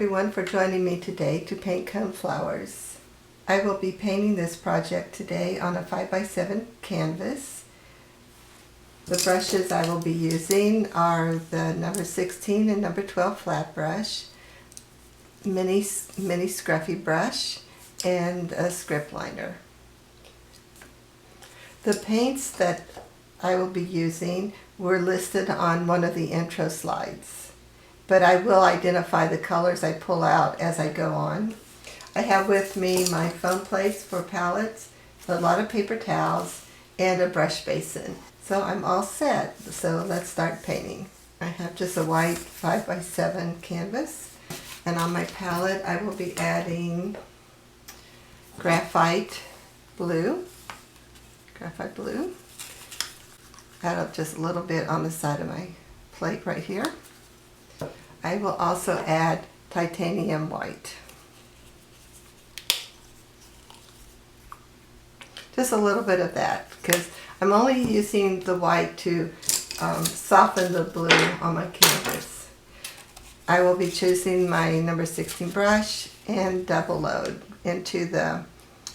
everyone for joining me today to paint coneflowers. I will be painting this project today on a 5x7 canvas. The brushes I will be using are the number 16 and number 12 flat brush, mini scruffy brush, and a script liner. The paints that I will be using were listed on one of the intro slides, but I will identify the colors I pull out as I go on. I have with me my foam plates for palettes, a lot of paper towels, and a brush basin. So I'm all set, so let's start painting. I have just a white 5x7 canvas, and on my palette I will be adding graphite blue. Add up just a little bit on the side of my plate right here. I will also add titanium white. Just a little bit of that, because I'm only using the white to soften the blue on my canvas. I will be choosing my number 16 brush and double load into the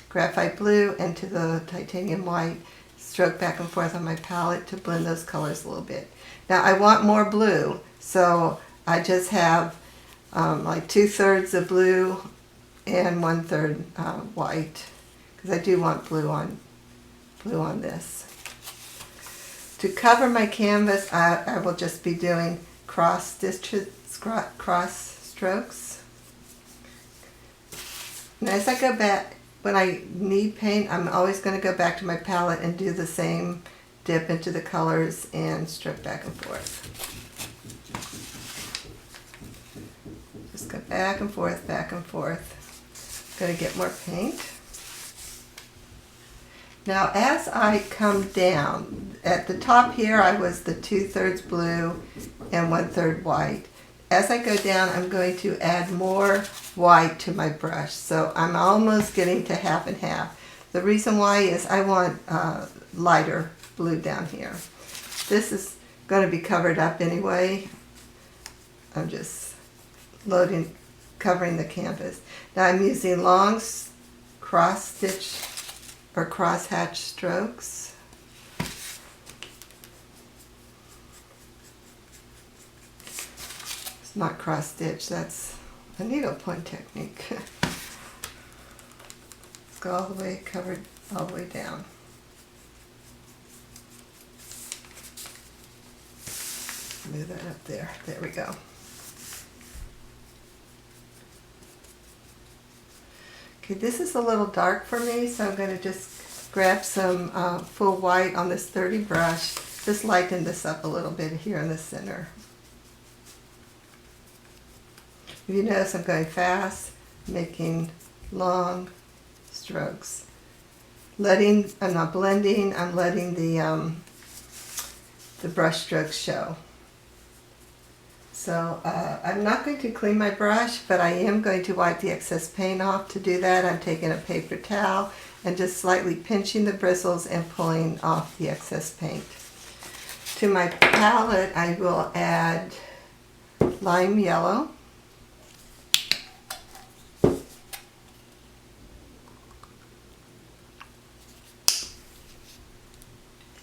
graphite blue and to the titanium white, stroke back and forth on my palette to blend those colors a little bit. Now I want more blue, so I just have like 2/3 of blue and 1/3 white, because I do want blue on this. To cover my canvas, I will just be doing cross strokes. And as I go back, when I need paint, I'm always going to go back to my palette and do the same dip into the colors and stroke back and forth. Just go back and forth, back and forth. Going to get more paint. Now as I come down, at the top here I was the 2/3 blue and 1/3 white. As I go down, I'm going to add more white to my brush, so I'm almost getting to half and half. The reason why is I want lighter blue down here. This is going to be covered up anyway. I'm just covering the canvas. Now I'm using long cross stitch or cross hatch strokes. It's not cross stitch, that's a needlepoint technique. Let's go all the way, covered all the way down. Move that up there. There we go. Okay, this is a little dark for me, so I'm going to just grab some full white on this 30 brush. Just lighten this up a little bit here in the center. If you notice, I'm going fast, making long strokes. I'm not blending, I'm letting the brush strokes show. So I'm not going to clean my brush, but I am going to wipe the excess paint off. To do that, I'm taking a paper towel and just slightly pinching the bristles and pulling off the excess paint. To my palette, I will add lime yellow.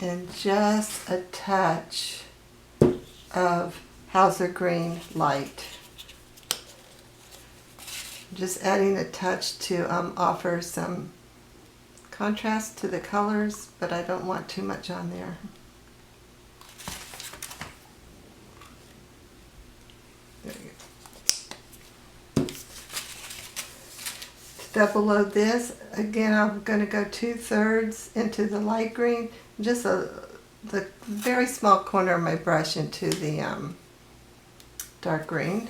And just a touch of Hauser green light. Just adding a touch to offer some contrast to the colors, but I don't want too much on there. There you go. To double load this, again I'm going to go 2/3 into the light green, just the very small corner of my brush into the dark green.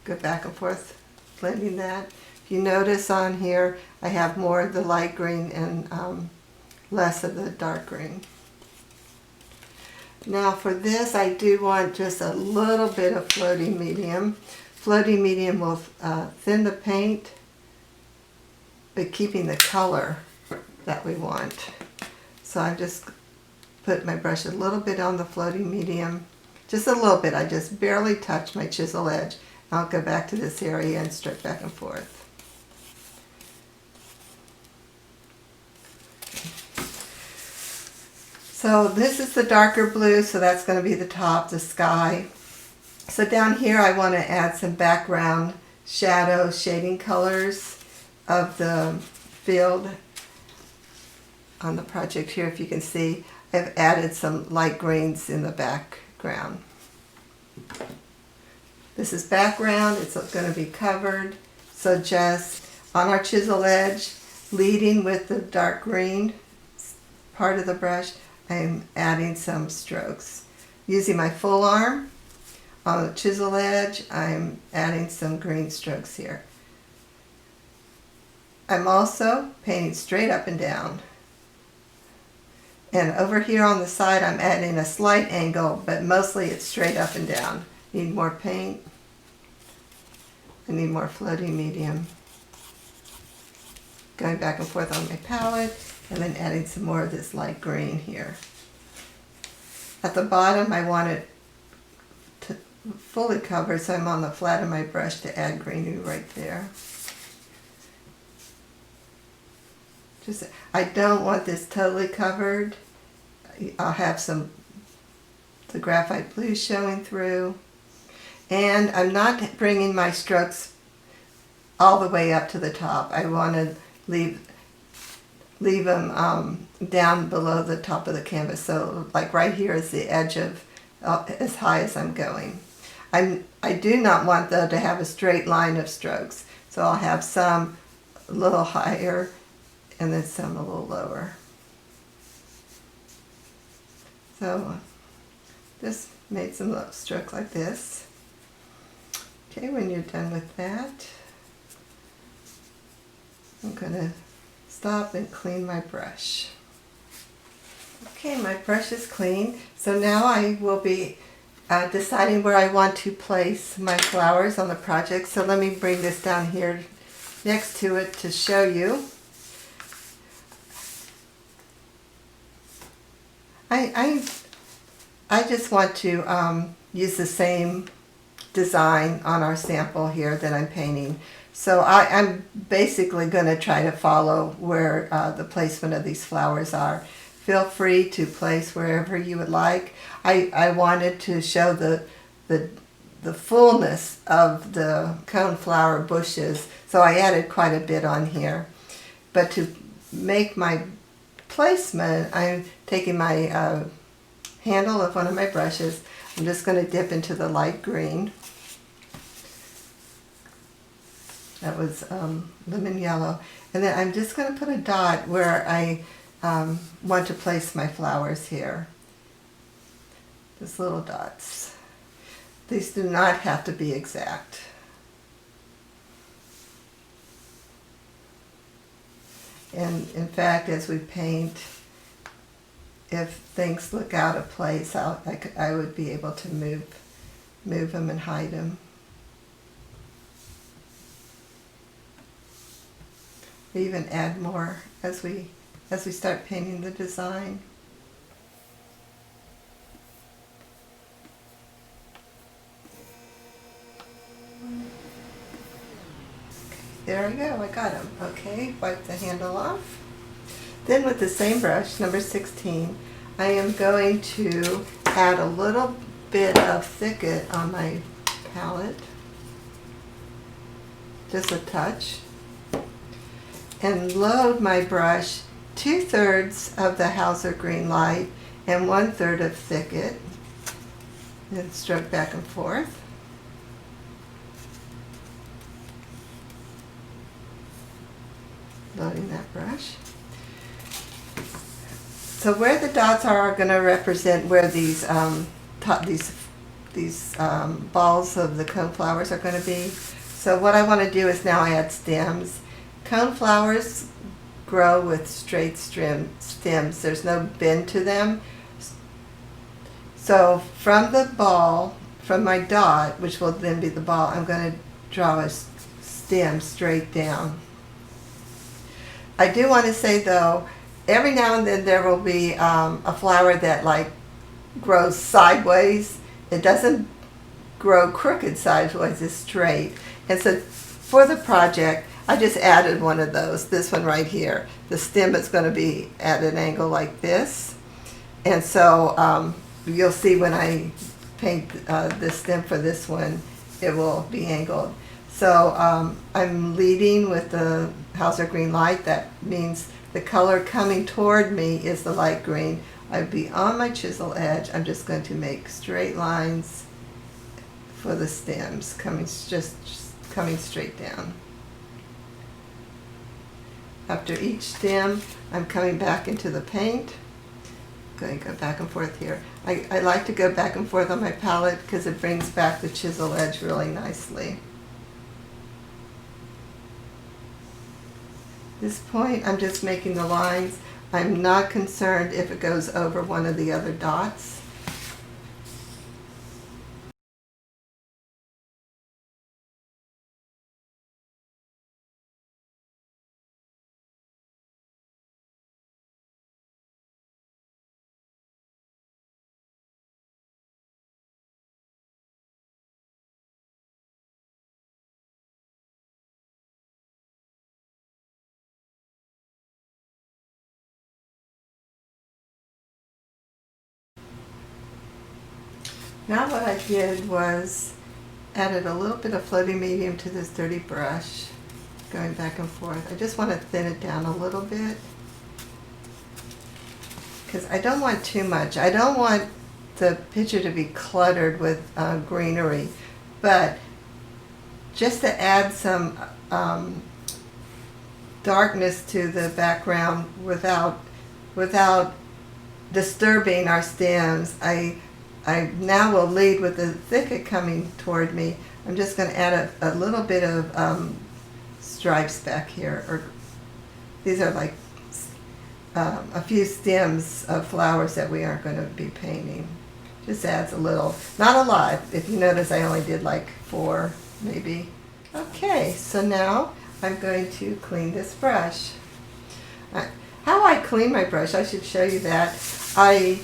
Go back and forth blending that. If you notice on here, I have more of the light green and less of the dark green. Now for this, I do want just a little bit of floating medium. Floating medium will thin the paint, but keeping the color that we want. So I just put my brush a little bit on the floating medium, just a little bit. I just barely touch my chisel edge I'll go back to this area and stroke back and forth. So this is the darker blue, so that's going to be the top, the sky. So down here I want to add some background shadow shading colors of the field. On the project here, if you can see, I've added some light greens in the background. This is background, it's going to be covered. So just on our chisel edge, leading with the dark green part of the brush, I'm adding some strokes. Using my full arm on the chisel edge, I'm adding some green strokes here. I'm also painting straight up and down. And over here on the side, I'm adding a slight angle, but mostly it's straight up and down. Need more paint. I need more floating medium. Going back and forth on my palette, and then adding some more of this light green here. At the bottom, I want it to fully cover, so I'm on the flat of my brush to add greenery right there. I don't want this totally covered. I'll have the graphite blue showing through. And I'm not bringing my strokes all the way up to the top. I want to leave them down below the top of the canvas. So like right here is the edge of as high as I'm going. I do not want though to have a straight line of strokes. So I'll have some a little higher and then some a little lower. So just made some little strokes like this. Okay, when you're done with that, I'm going to stop and clean my brush. Okay, my brush is clean. So now I will be deciding where I want to place my flowers on the project. So let me bring this down here next to it to show you. I just want to use the same design on our sample here that I'm painting. So I'm basically going to try to follow where the placement of these flowers are. Feel free to place wherever you would like. I wanted to show the fullness of the coneflower bushes, so I added quite a bit on here. But to make my placement, I'm taking my handle of one of my brushes. I'm just going to dip into the light green. That was lemon yellow. And then I'm just going to put a dot where I want to place my flowers here. Just little dots. These do not have to be exact. And in fact, as we paint, if things look out of place, I would be able to move them and hide them. We even add more as we start painting the design. There I go, I got them. Okay, wipe the handle off. Then with the same brush, number 16, I am going to add a little bit of thicket on my palette. Just a touch. And load my brush 2/3 of the Hauser green light and 1/3 of thicket. And stroke back and forth. Loading that brush. So where the dots are going to represent where these balls of the coneflowers are going to be. So what I want to do is now add stems. Coneflowers grow with straight stems. There's no bend to them. So from the ball, from my dot, which will then be the ball, I'm going to draw a stem straight down. I do want to say though, every now and then there will be a flower that like grows sideways. It doesn't grow crooked sideways is straight. And so for the project, I just added one of those, this one right here. The stem is going to be at an angle like this. And so you'll see when I paint the stem for this one, it will be angled. So I'm leading with the Hauser green light. That means the color coming toward me is the light green. I'd be on my chisel edge. I'm just going to make straight lines for the stems, just coming straight down. After each stem, I'm coming back into the paint. I'm going to go back and forth here. I like to go back and forth on my palette because it brings back the chisel edge really nicely. At this point, I'm just making the lines. I'm not concerned if it goes over one of the other dots. Now what I did was added a little bit of floating medium to this dirty brush, going back and forth. I just want to thin it down a little bit because I don't want too much. I don't want the picture to be cluttered with greenery, but just to add some darkness to the background without disturbing our stems, I now will lead with the thicket coming toward me. I'm just going to add a little bit of stripes back here. Or these are like a few stems of flowers that we aren't going to be painting. Just adds a little, not a lot. If you notice, I only did like 4 maybe. Okay, so now I'm going to clean this brush. How I clean my brush, I should show you that. I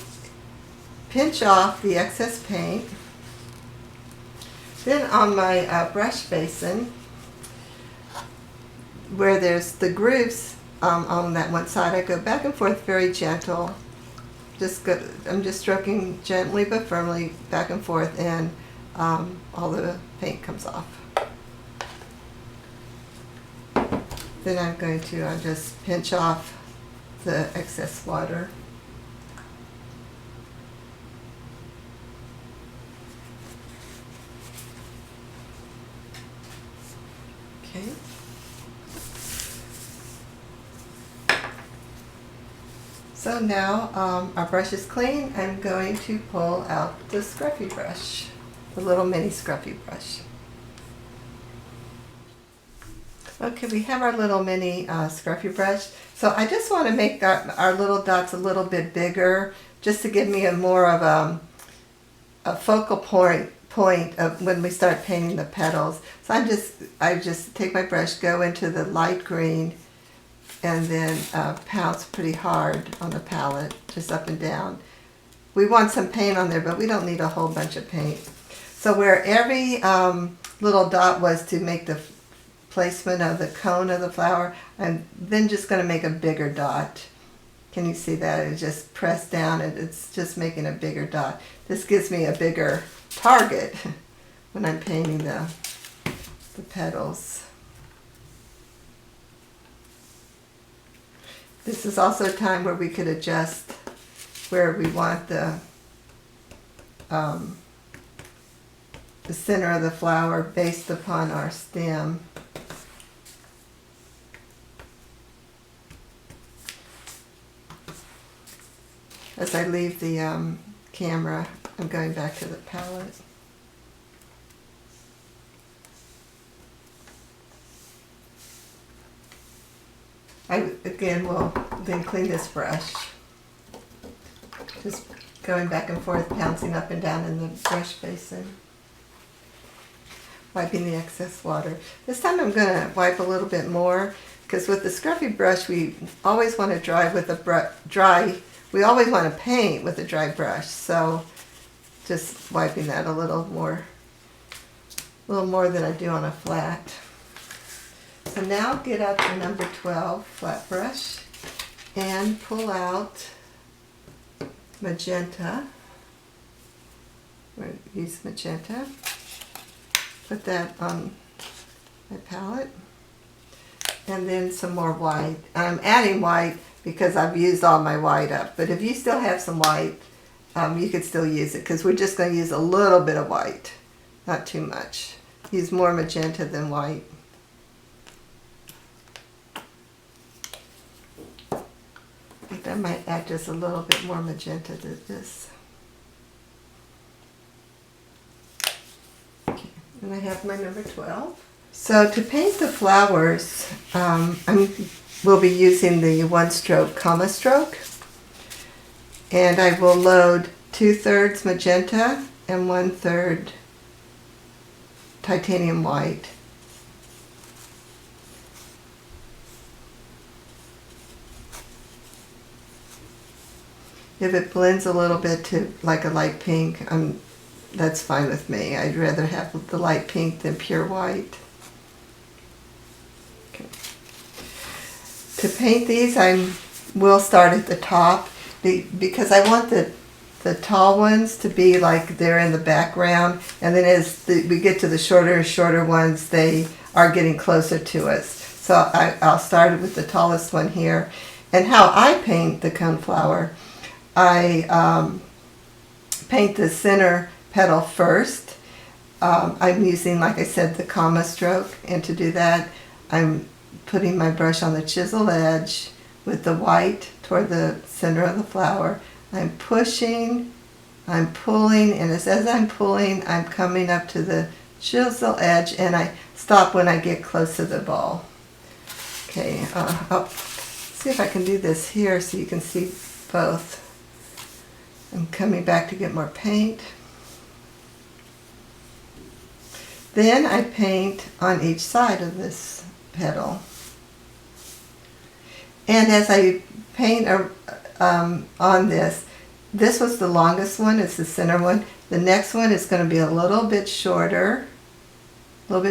pinch off the excess paint. Then on my brush basin, where there's the grooves on that one side, I go back and forth very gentle. I'm just stroking gently but firmly back and forth, and all the paint comes off. Then I'm going to just pinch off the excess water. Okay. So now our brush is clean. I'm going to pull out the scruffy brush, the little mini scruffy brush. Okay, we have our little mini scruffy brush. So I just want to make our little dots a little bit bigger, just to give me a more of a focal point of when we start painting the petals. So I just take my brush, go into the light green, and then pounce pretty hard on the palette, just up and down. We want some paint on there, but we don't need a whole bunch of paint. So where every little dot was to make the placement of the cone of the flower, I'm then just going to make a bigger dot. Can you see that? It's just pressed down and it's just making a bigger dot. This gives me a bigger target when I'm painting the petals. This is also a time where we could adjust where we want the center of the flower based upon our stem. As I leave the camera, I'm going back to the palette. I again will then clean this brush. Just going back and forth, pouncing up and down in the brush basin. Wiping the excess water. This time I'm going to wipe a little bit more, because with the scruffy brush we always want to dry with a we always want to paint with a dry brush, so just wiping that a little more a little more than I do on a flat. So now get out your number 12 flat brush and pull out magenta. We're going to use magenta. Put that on my palette. And then some more white. I'm adding white because I've used all my white up. But if you still have some white, you could still use it because we're just going to use a little bit of white. Not too much. Use more magenta than white. I think I might add just a little bit more magenta to this. Okay, and I have my number 12. So to paint the flowers, we'll be using the One Stroke Comma Stroke. And I will load 2/3 magenta and 1/3 titanium white. If it blends a little bit to like a light pink, that's fine with me. I'd rather have the light pink than pure white. Okay. To paint these, I will start at the top because I want the tall ones to be like they're in the background, and then as we get to the shorter and shorter ones, they are getting closer to us. So I'll start with the tallest one here. And how I paint the coneflower, I paint the center petal first. I'm using, like I said, the comma stroke, and to do that, I'm putting my brush on the chisel edge with the white toward the center of the flower. I'm pushing, I'm pulling, and as I'm pulling, I'm coming up to the chisel edge, and I stop when I get close to the ball. Okay, I'll see if I can do this here so you can see both. I'm coming back to get more paint. Then I paint on each side of this petal. And as I paint on this was the longest one, it's the center one. The next one is going to be a little bit shorter, but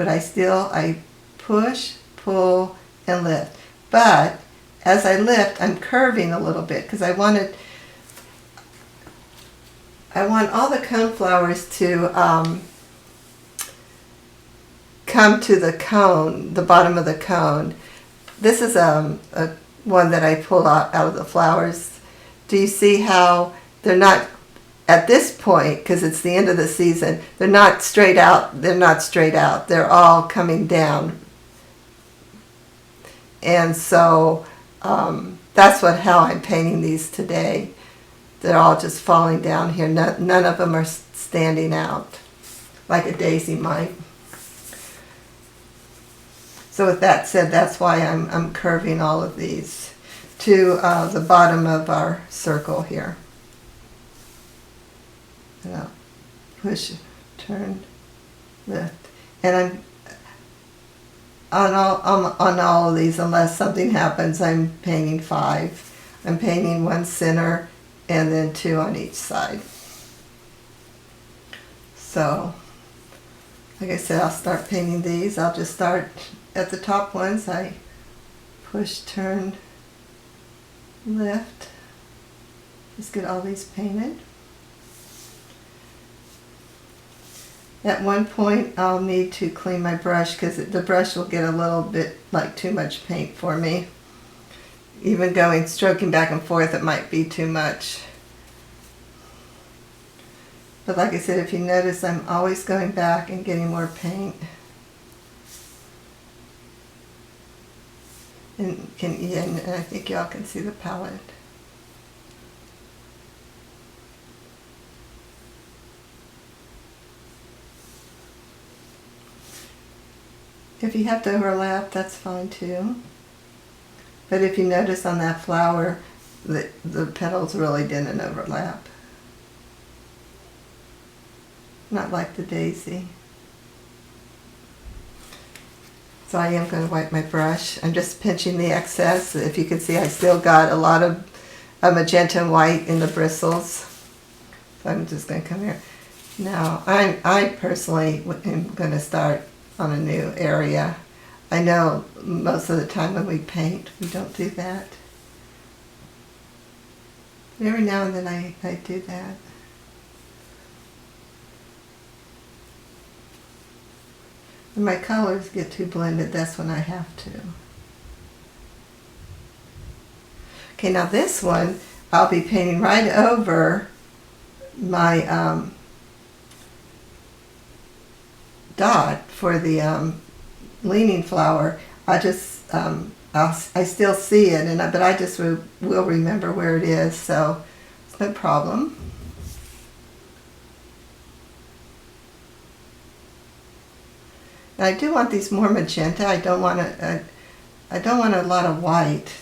I push, pull, and lift. But as I lift, I'm curving a little bit because I want all the coneflowers to come to the cone, the bottom of the cone. This is a one that I pulled out of the flowers. Do you see how they're not, at this point, because it's the end of the season, they're not straight out, they're all coming down. And so that's how I'm painting these today. They're all just falling down here. None of them are standing out like a daisy might. So with that said, that's why I'm curving all of these to the bottom of our circle here. And I'll push, turn, lift. And I'm on all of these, unless something happens, I'm painting 5. I'm painting 1 center and then 2 on each side. So, like I said, I'll start painting these. I'll just start at the top ones. I push, turn, lift. Just get all these painted. At one point I'll need to clean my brush because the brush will get a little bit like too much paint for me. Even stroking back and forth, it might be too much. But like I said, if you notice, I'm always going back and getting more paint. And I think y'all can see the palette. If you have to overlap, that's fine too. But if you notice on that flower, the petals really didn't overlap. Not like the daisy. So I am going to wipe my brush. I'm just pinching the excess. If you can see, I still got a lot of magenta and white in the bristles. So I'm just going to come here. Now, I personally am going to start on a new area. I know most of the time when we paint, we don't do that. Every now and then I do that. When my colors get too blended, that's when I have to. Okay, now this one, I'll be painting right over my dot for the leaning flower. I just, I still see it, but I just will remember where it is, so it's no problem. Now I do want these more magenta. I don't want a lot of white,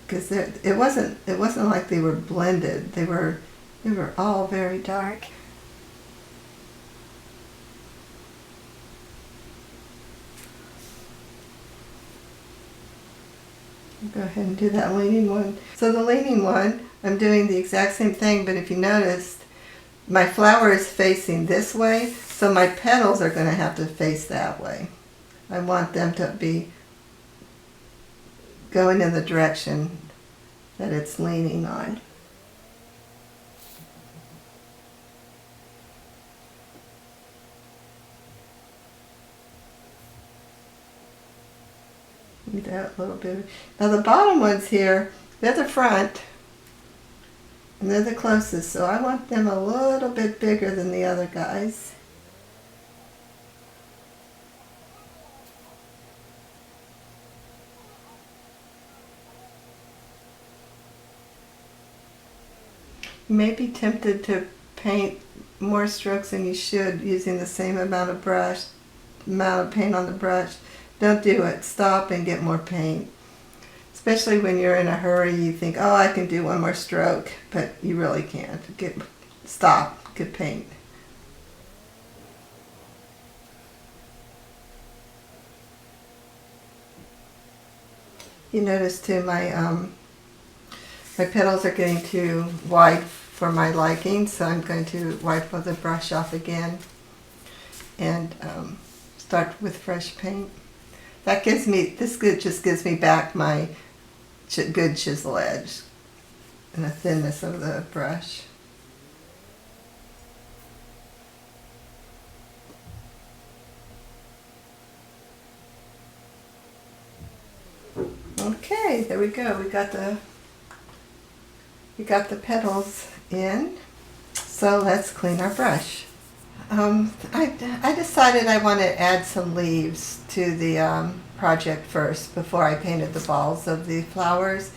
because it wasn't like they were blended. They were all very dark. Go ahead and do that leaning one. So the leaning one, I'm doing the exact same thing, but if you noticed, my flower is facing this way, so my petals are going to have to face that way. I want them to be going in the direction that it's leaning on. Need that a little bit. Now the bottom ones here, they're the front, and they're the closest, so I want them a little bit bigger than the other guys. You may be tempted to paint more strokes than you should using the same amount of paint on the brush. Don't do it. Stop and get more paint. Especially when you're in a hurry, you think, oh, I can do one more stroke, but you really can't. Stop, get paint. You notice too, my petals are getting too wide for my liking, so I'm going to wipe the brush off again and start with fresh paint. That gives me, just gives me back my good chisel edge and the thinness of the brush. Okay, there we go. We got the petals in. So let's clean our brush. I decided I want to add some leaves to the project first before I painted the balls of the flowers.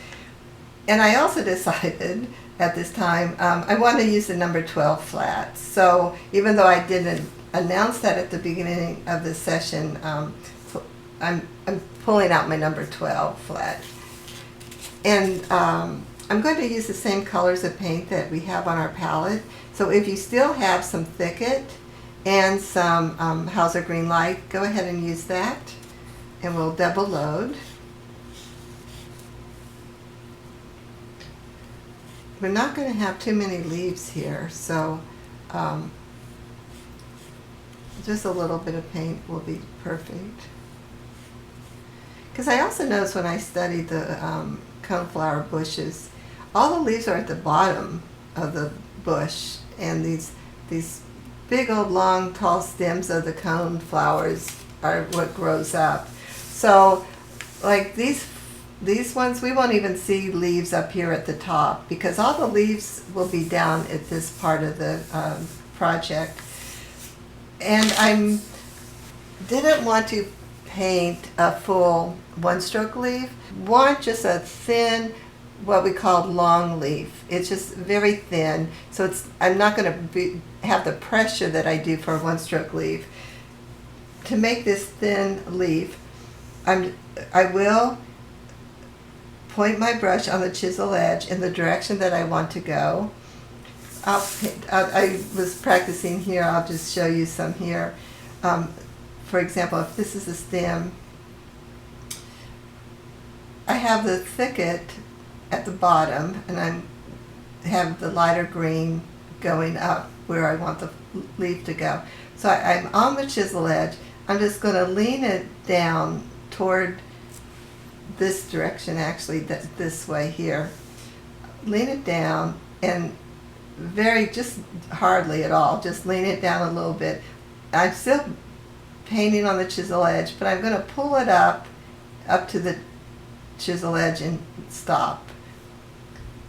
And I also decided at this time I want to use the number 12 flat. So even though I didn't announce that at the beginning of the session, I'm pulling out my number 12 flat. And I'm going to use the same colors of paint that we have on our palette. So if you still have some Thicket and some Hauser Green Light, go ahead and use that, and we'll double load. We're not going to have too many leaves here, so just a little bit of paint will be perfect. Because I also noticed when I studied the coneflower bushes, all the leaves are at the bottom of the bush, and these big old long tall stems of the coneflowers are what grows up. So like these ones, we won't even see leaves up here at the top, because all the leaves will be down at this part of the project. And I didn't want to paint a full one-stroke leaf. Want just a thin, what we call long leaf. It's just very thin, so I'm not going to have the pressure that I do for a one-stroke leaf. To make this thin leaf, I will point my brush on the chisel edge in the direction that I want to go. I was practicing here. I'll just show you some here. For example, if this is the stem, I have the thicket at the bottom, and I have the lighter green going up where I want the leaf to go. So I'm on the chisel edge. I'm just going to lean it down toward this direction, actually, this way here. Lean it down and just hardly at all, just lean it down a little bit. I'm still painting on the chisel edge, but I'm going to pull it up to the chisel edge and stop.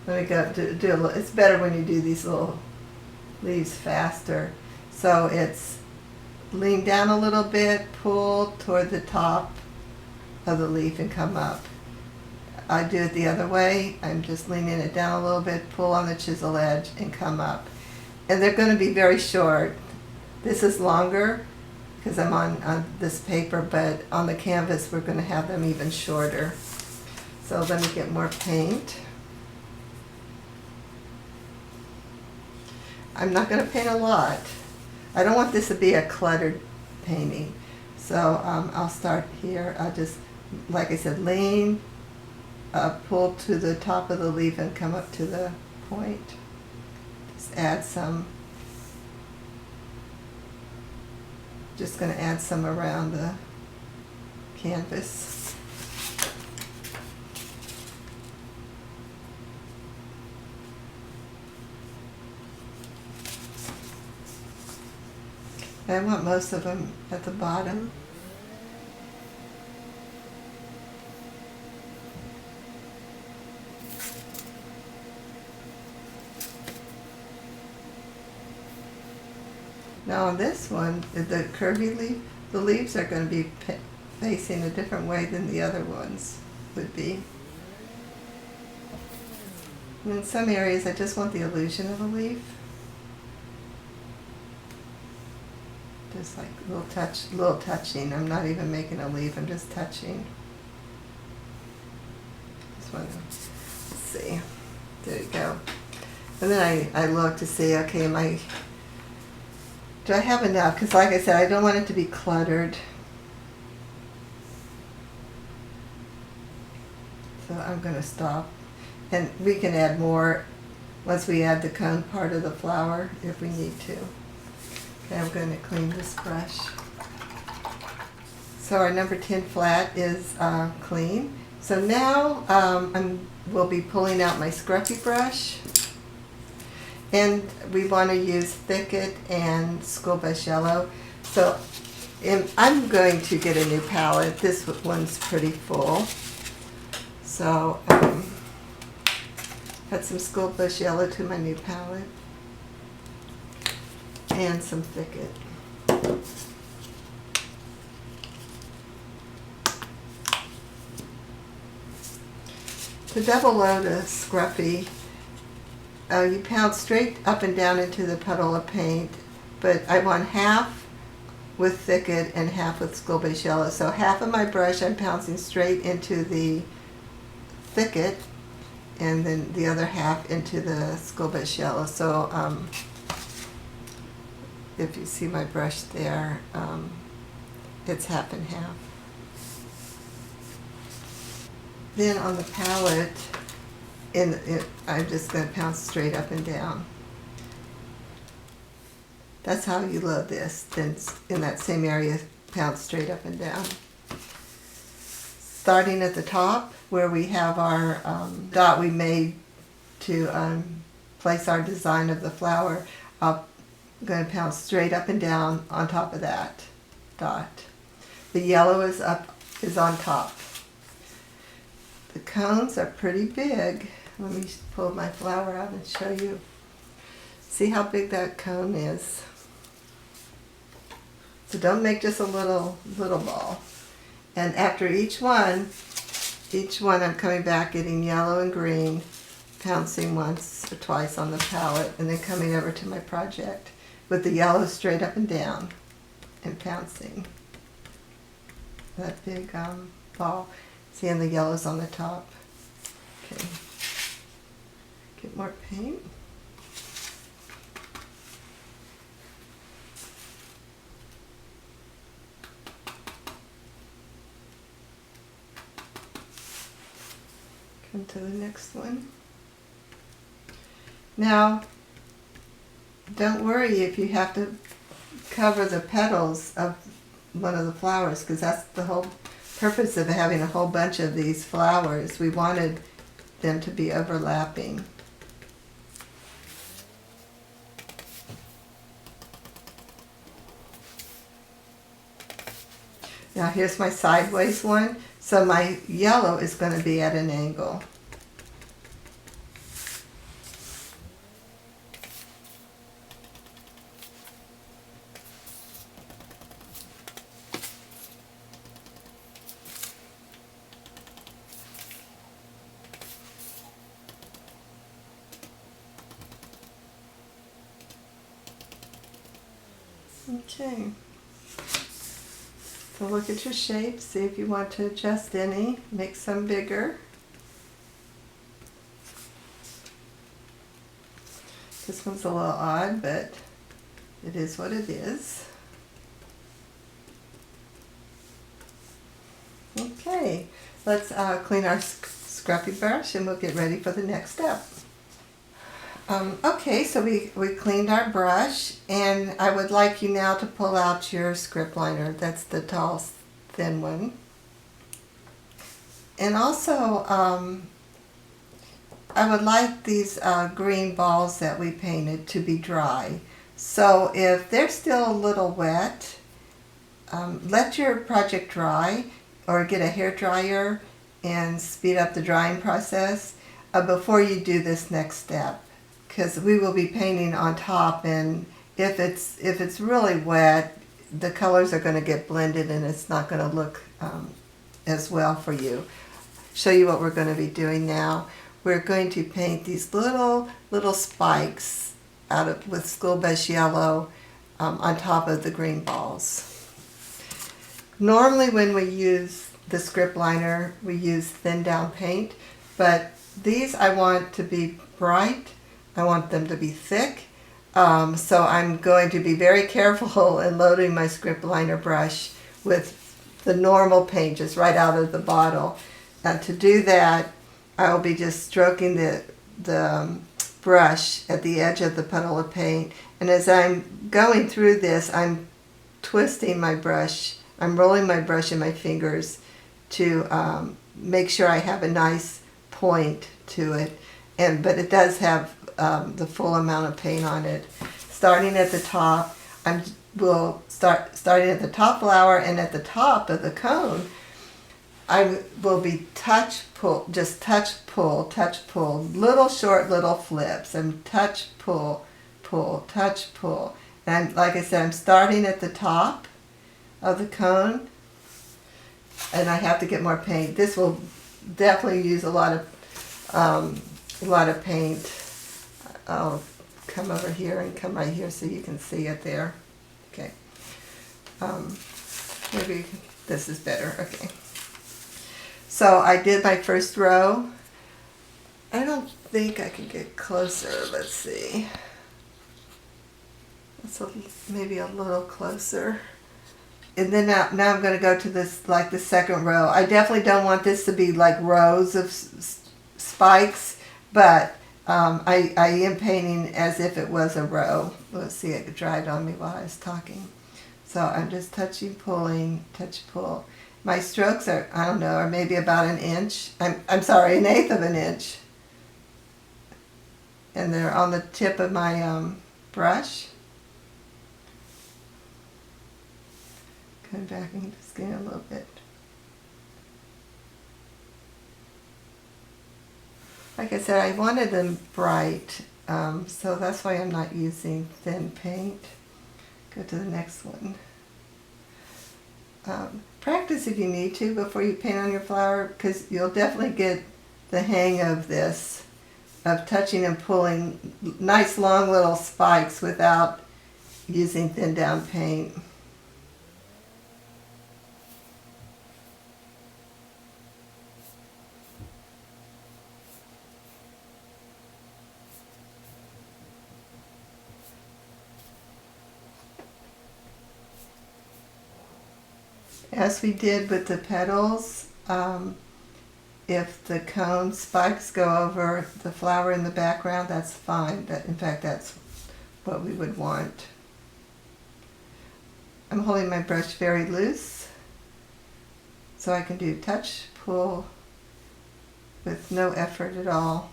Let me go do a little. It's better when you do these little leaves faster. So it's lean down a little bit, pull toward the top of the leaf and come up. I do it the other way. I'm just leaning it down a little bit, pull on the chisel edge and come up. And they're going to be very short. This is longer because I'm on this paper, but on the canvas we're going to have them even shorter. So let me get more paint. I'm not going to paint a lot. I don't want this to be a cluttered painting. So I'll start here. I'll just, like I said, lean, pull to the top of the leaf and come up to the point. Just add some. Just going to add some around the canvas. I want most of them at the bottom. Now on this one, the curvy leaf, the leaves are going to be facing a different way than the other ones would be. And in some areas I just want the illusion of a leaf. Just like a little touching. I'm not even making a leaf, I'm just touching. This one, let's see. There you go. And then I look to see, okay, do I have enough? Because like I said, I don't want it to be cluttered. So I'm going to stop. And we can add more once we add the cone part of the flower if we need to. Okay, I'm going to clean this brush. So our number 10 flat is clean. So now we'll be pulling out my scruffy brush. And we want to use Thicket and School Bus Yellow. So I'm going to get a new palette. This one's pretty full. So add some School Bus Yellow to my new palette. And some Thicket. To double load a scruffy, you pound straight up and down into the puddle of paint, but I want half with Thicket and half with School Bus Yellow. So half of my brush I'm pouncing straight into the Thicket, and then the other half into the School Bus Yellow. So if you see my brush there, it's half and half. Then on the palette, I'm just going to pounce straight up and down. That's how you load this. Then in that same area, pounce straight up and down. Starting at the top where we have our dot we made to place our design of the flower, I'm going to pounce straight up and down on top of that dot. The yellow is on top. The cones are pretty big. Let me pull my flower out and show you. See how big that cone is. So don't make just a little ball. And after each one I'm coming back, getting yellow and green, pouncing once or twice on the palette, and then coming over to my project with the yellow straight up and down and pouncing. That big ball. See, and the yellow's on the top. Okay. Get more paint. Come to the next one. Now, don't worry if you have to cover the petals of one of the flowers, because that's the whole purpose of having a whole bunch of these flowers. We wanted them to be overlapping. Now here's my sideways one. So my yellow is going to be at an angle. Okay. So look at your shape, see if you want to adjust any, make some bigger. This one's a little odd, but it is what it is. Okay, let's clean our scruffy brush and we'll get ready for the next step. Okay, so we cleaned our brush, and I would like you now to pull out your script liner. That's the tall, thin one. And also, I would like these green balls that we painted to be dry. So if they're still a little wet, let your project dry, or get a hair dryer and speed up the drying process before you do this next step. Because we will be painting on top, and if it's really wet, the colors are going to get blended and it's not going to look as well for you. Show you what we're going to be doing now. We're going to paint these little spikes with school bus yellow on top of the green balls. Normally when we use the script liner, we use thin down paint, but these I want to be bright. I want them to be thick, so I'm going to be very careful in loading my script liner brush with the normal paint just right out of the bottle. And to do that, I will be just stroking the brush at the edge of the puddle of paint. And as I'm going through this, I'm twisting my brush. I'm rolling my brush in my fingers to make sure I have a nice point to it. But it does have the full amount of paint on it. Starting at the top, starting at the top flower, and at the top of the cone, I will be touch pull, little short little flips, and touch pull, touch pull. And like I said, I'm starting at the top of the cone, and I have to get more paint. This will definitely use a lot of paint. I'll come over here and come right here so you can see it there. Okay. Maybe this is better. Okay. So I did my first row. I don't think I can get closer. Let's see. That's maybe a little closer. And then now I'm going to go to this, like the second row. I definitely don't want this to be like rows of spikes, but I am painting as if it was a row. Let's see, it dried on me while I was talking. So I'm just touching, pulling, touch, pull. My strokes are, I don't know, are maybe about an inch. I'm sorry, 1/8 of an inch. And they're on the tip of my brush. Come back and just get a little bit. Like I said, I wanted them bright, so that's why I'm not using thin paint. Go to the next one. Practice if you need to before you paint on your flower, because you'll definitely get the hang of this, of touching and pulling nice long little spikes without using thin down paint. As we did with the petals, if the cone spikes go over the flower in the background, that's fine. In fact, that's what we would want. I'm holding my brush very loose so I can do touch, pull with no effort at all.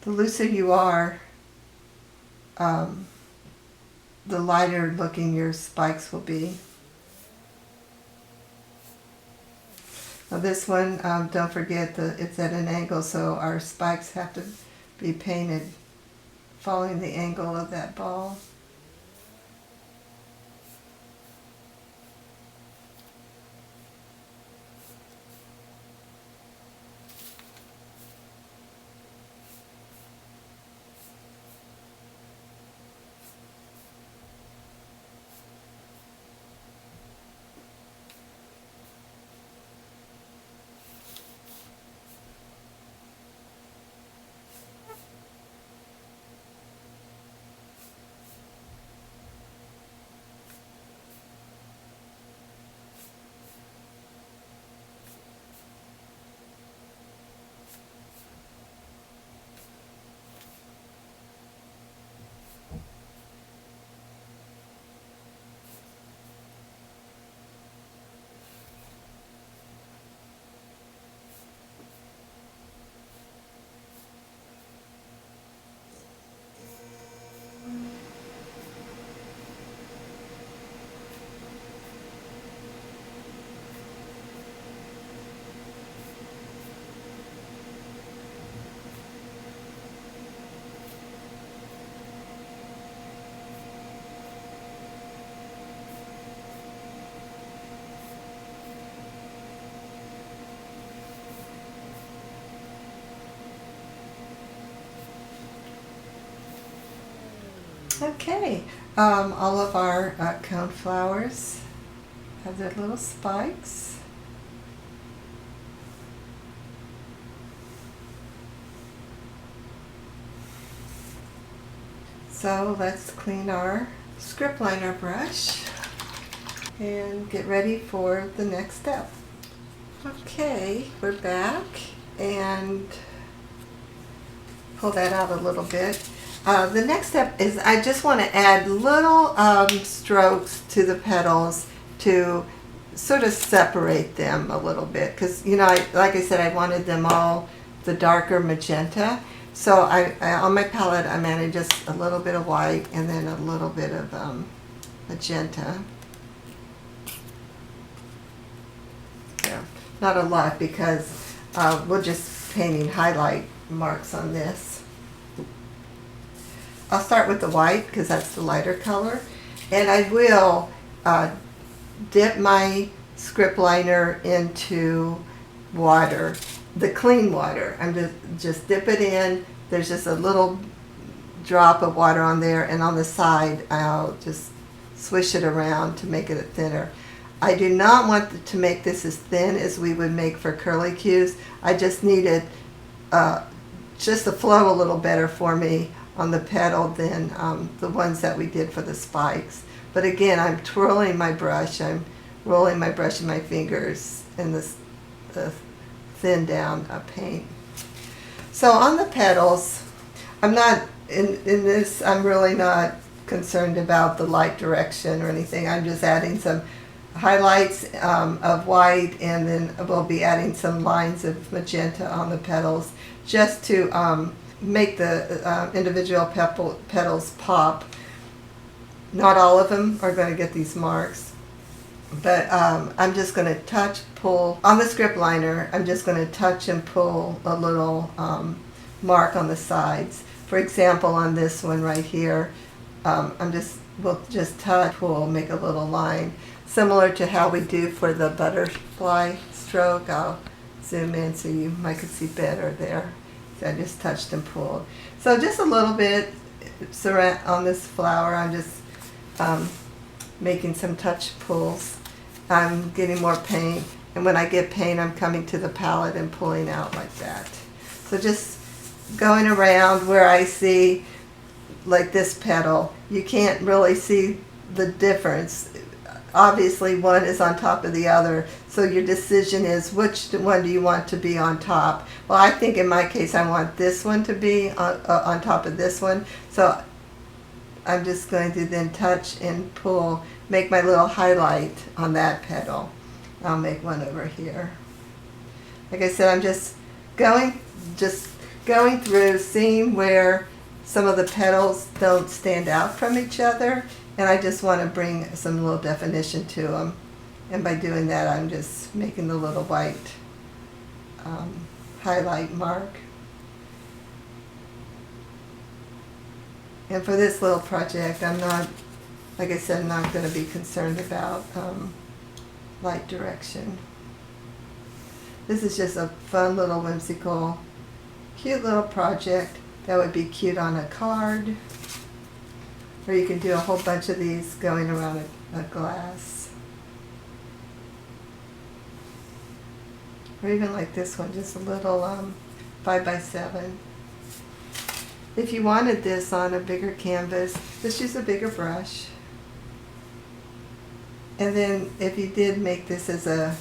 The looser you are, the lighter looking your spikes will be. Now this one, don't forget that it's at an angle, so our spikes have to be painted following the angle of that ball. Okay, all of our coneflowers have their little spikes. So let's clean our script liner brush and get ready for the next step. Okay, we're back, and pull that out a little bit. The next step is I just want to add little strokes to the petals to sort of separate them a little bit, because like I said, I wanted them all the darker magenta. So I on my palette I'm adding just a little bit of white and then a little bit of magenta. Yeah, not a lot, because we're just painting highlight marks on this. I'll start with the white because that's the lighter color, and I will dip my script liner into water, the clean water. I'm just dip it in. There's just a little drop of water on there, and on the side I'll just swish it around to make it thinner. I do not want to make this as thin as we would make for curlicues. I just needed just to flow a little better for me on the petal than the ones that we did for the spikes. But again, I'm twirling my brush, I'm rolling my brush in my fingers in this thin down paint. So on the petals, I'm not, in this, I'm really not concerned about the light direction or anything. I'm just adding some highlights of white, and then we'll be adding some lines of magenta on the petals just to make the individual petals pop. Not all of them are going to get these marks, but I'm just going to touch, pull on the script liner. I'm just going to touch and pull a little mark on the sides. For example, on this one right here, we'll just touch, pull, make a little line, similar to how we do for the butterfly stroke. I'll zoom in so you might could see better there. So I just touched and pulled. So just a little bit on this flower. I'm just making some touch pulls. I'm getting more paint, and when I get paint, I'm coming to the palette and pulling out like that. So just going around where I see, like this petal, you can't really see the difference obviously one is on top of the other. So your decision is which one do you want to be on top. Well, I think in my case I want this one to be on top of this one. So I'm just going to then touch and pull, make my little highlight on that petal. I'll make one over here. Like I said, I'm just going through, seeing where some of the petals don't stand out from each other, and I just want to bring some little definition to them. And by doing that, I'm just making the little white highlight mark. And for this little project, I'm not, like I said, I'm not going to be concerned about light direction. This is just a fun little whimsical, cute little project that would be cute on a card. Or you can do a whole bunch of these going around a glass. Or even like this one, just a little 5x7. If you wanted this on a bigger canvas, just use a bigger brush. And then if you did make this as a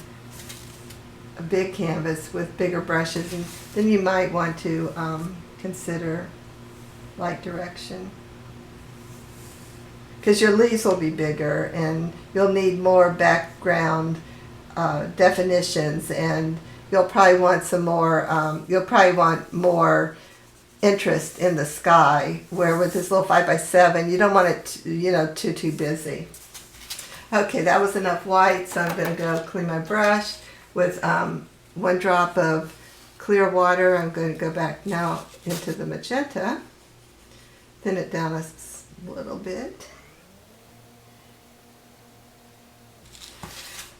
big canvas with bigger brushes, and then you might want to consider light direction. Because your leaves will be bigger and you'll need more background definitions, and you'll probably want some more, you'll probably want more interest in the sky, where with this little 5x7 you don't want it too busy. Okay, that was enough white, so I'm going to go clean my brush with 1 drop of clear water. I'm going to go back now into the magenta, thin it down a little bit,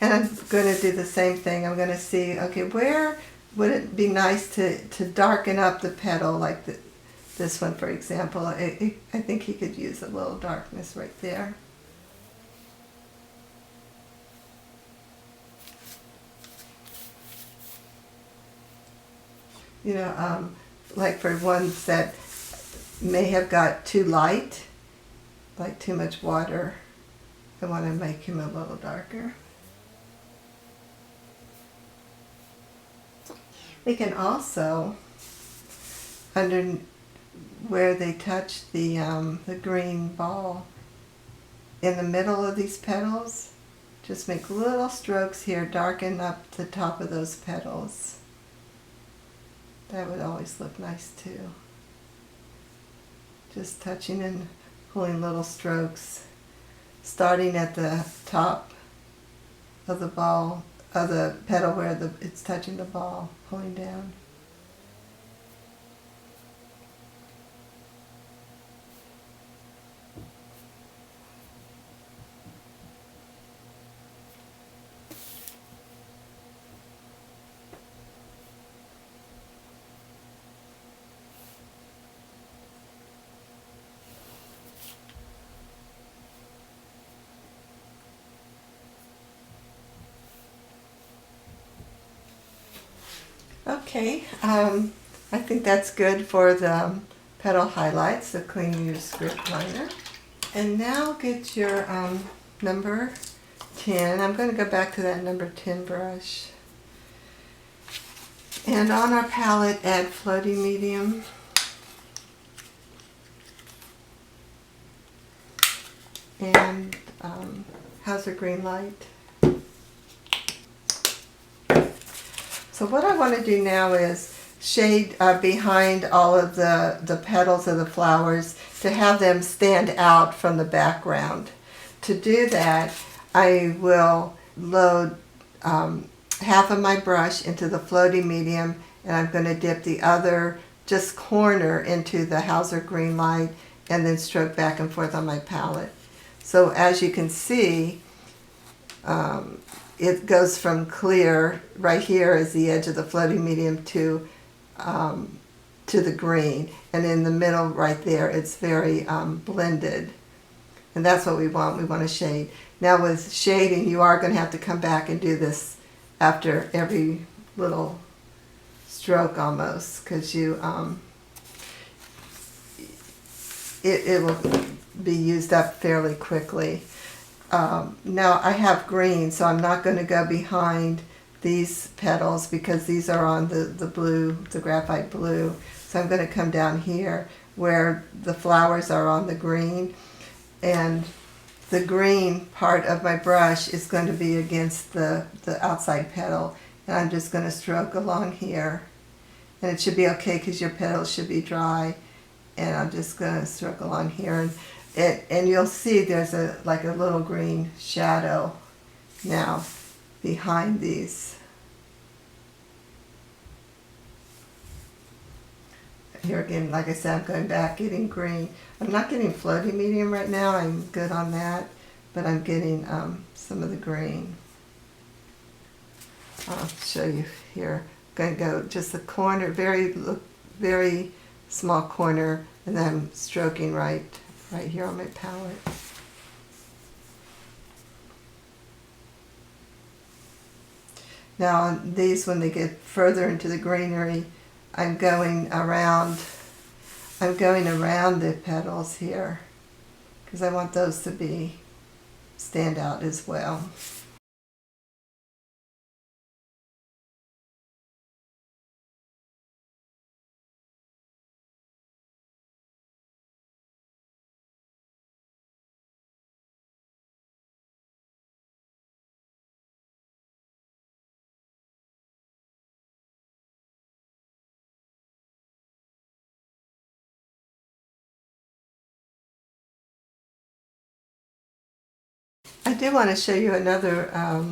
and I'm going to do the same thing. I'm going to see, okay, where would it be nice to darken up the petal, like this one, for example. I think he could use a little darkness right there. Like for ones that may have got too light, like too much water, I want to make him a little darker. We can also, under where they touch the green ball, in the middle of these petals, just make little strokes here, darken up the top of those petals. That would always look nice too. Just touching and pulling little strokes, starting at the top of the ball, of the petal where it's touching the ball, pulling down. Okay, I think that's good for the petal highlights, so clean your script liner. And now get your number 10. I'm going to go back to that number 10 brush. And on our palette, add floating medium. And how's the green light? So what I want to do now is shade behind all of the petals of the flowers to have them stand out from the background. To do that, I will load half of my brush into the floating medium, and I'm going to dip the other just corner into the Hauser green light, and then stroke back and forth on my palette. So as you can see, it goes from clear, right here is the edge of the floating medium, to the green. And in the middle right there, it's very blended. And that's what we want. We want to shade. Now with shading, you are going to have to come back and do this after every little stroke almost, because you it will be used up fairly quickly. Now I have green, so I'm not going to go behind these petals because these are on the blue, the graphite blue. So I'm going to come down here where the flowers are on the green, and the green part of my brush is going to be against the outside petal, and I'm just going to stroke along here. And it should be okay because your petals should be dry, and I'm just going to stroke along here, and you'll see there's like a little green shadow now behind these. Here again, like I said, I'm going back getting green. I'm not getting floating medium right now. I'm good on that, but I'm getting some of the green. I'll show you here. I'm going to go just a corner, very small corner, and then I'm stroking right here on my palette. Now on these, when they get further into the greenery, I'm going around the petals here because I want those to stand out as well. I do want to show you another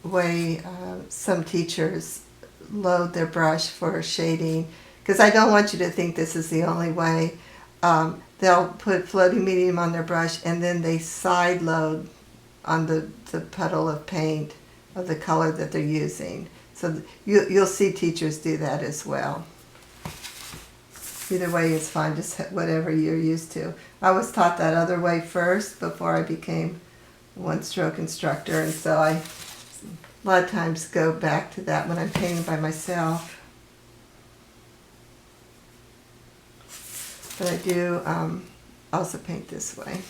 way some teachers load their brush for shading, because I don't want you to think this is the only way. They'll put floating medium on their brush and then they side load on the puddle of paint of the color that they're using. So you'll see teachers do that as well. Either way is fine, just whatever you're used to. I was taught that other way first before I became One Stroke instructor, and so I a lot of times go back to that when I'm painting by myself. But I do also paint this way.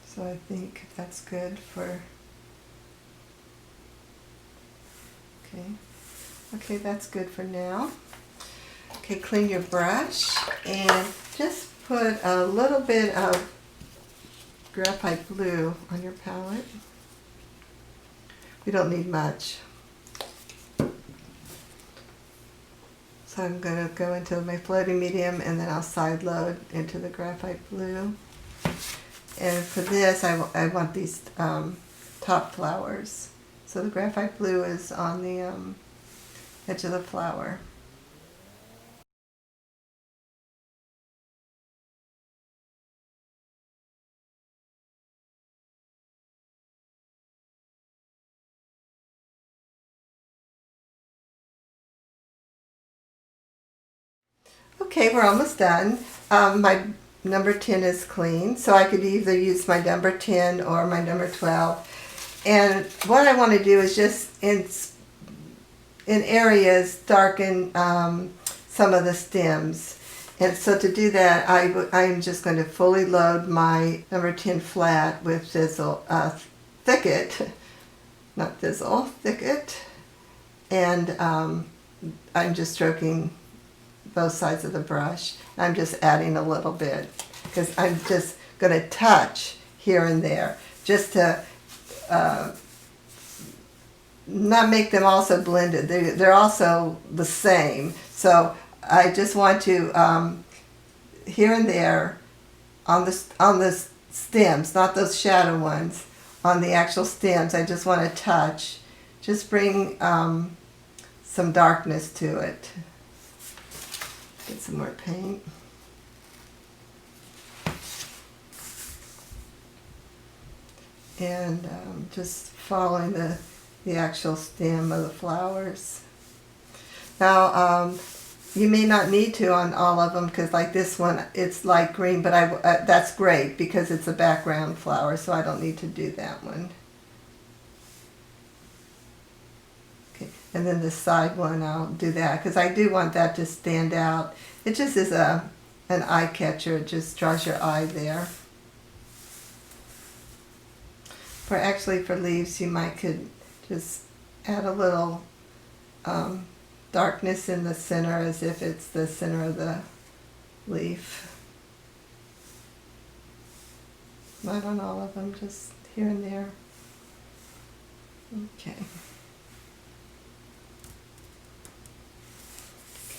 So I think that's good for, okay, that's good for now. Okay, clean your brush and just put a little bit of graphite blue on your palette. We don't need much. So I'm going to go into my floating medium and then I'll side load into the graphite blue. And for this, I want these top flowers. So the graphite blue is on the edge of the flower. Okay, we're almost done. My number 10 is clean, so I could either use my number 10 or my number 12. And what I want to do is just in areas darken some of the stems. And so to do that, I'm just going to fully load my number 10 flat with thicket, not fizzle, thicket. And I'm just stroking both sides of the brush. I'm just adding a little bit because I'm just going to touch here and there just to not make them also blended. They're also the same. So I just want to here and there on the stems, not those shadow ones, on the actual stems. I just want to touch, just bring some darkness to it. Get some more paint. And just following the actual stem of the flowers. Now, you may not need to on all of them because like this one, it's light green, but that's great because it's a background flower, so I don't need to do that one. And then the side one, I'll do that because I do want that to stand out. It just is an eye catcher. It just draws your eye there. For leaves, you could just add a little darkness in the center as if it's the center of the leaf. Not on all of them, just here and there. Okay.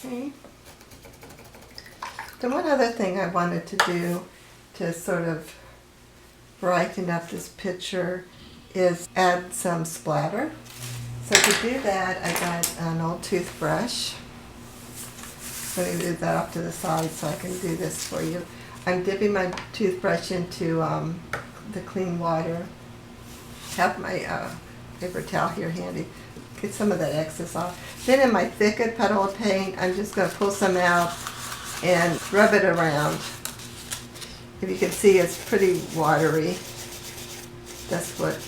Okay. Then one other thing I wanted to do to sort of brighten up this picture is add some splatter. So to do that, I got an old toothbrush. Let me move that off to the side so I can do this for you. I'm dipping my toothbrush into the clean water. Have my paper towel here handy. Get some of that excess off. Then in my thickened petal of paint, I'm just going to pull some out and rub it around. If you can see, it's pretty watery. That's what.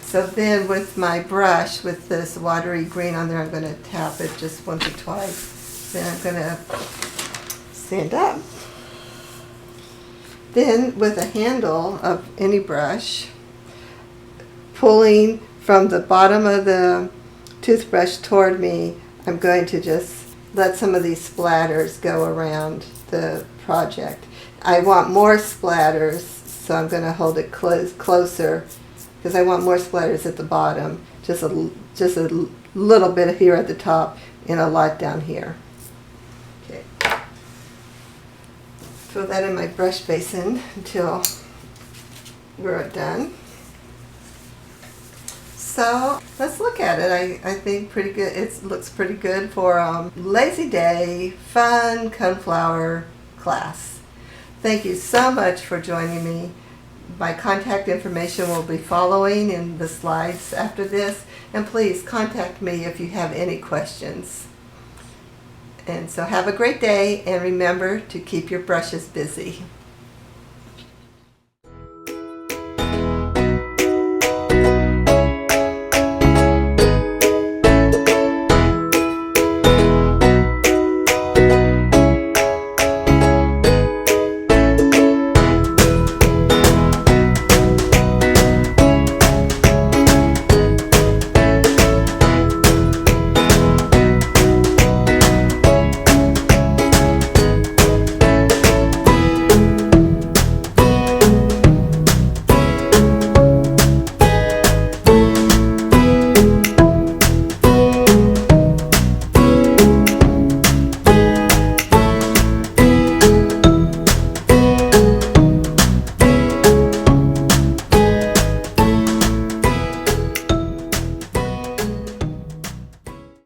So then with my brush, with this watery green on there, I'm going to tap it just once or twice. Then I'm going to stand up. Then with a handle of any brush, pulling from the bottom of the toothbrush toward me, I'm going to just let some of these splatters go around the project. I want more splatters, so I'm going to hold it closer because I want more splatters at the bottom. Just a little bit here at the top and a lot down here. Okay. Throw that in my brush basin until we're done. So let's look at it. I think pretty good. It looks pretty good for lazy day, fun Coneflower class. Thank you so much for joining me. My contact information will be following in the slides after this. And please contact me if you have any questions. And so have a great day and remember to keep your brushes busy.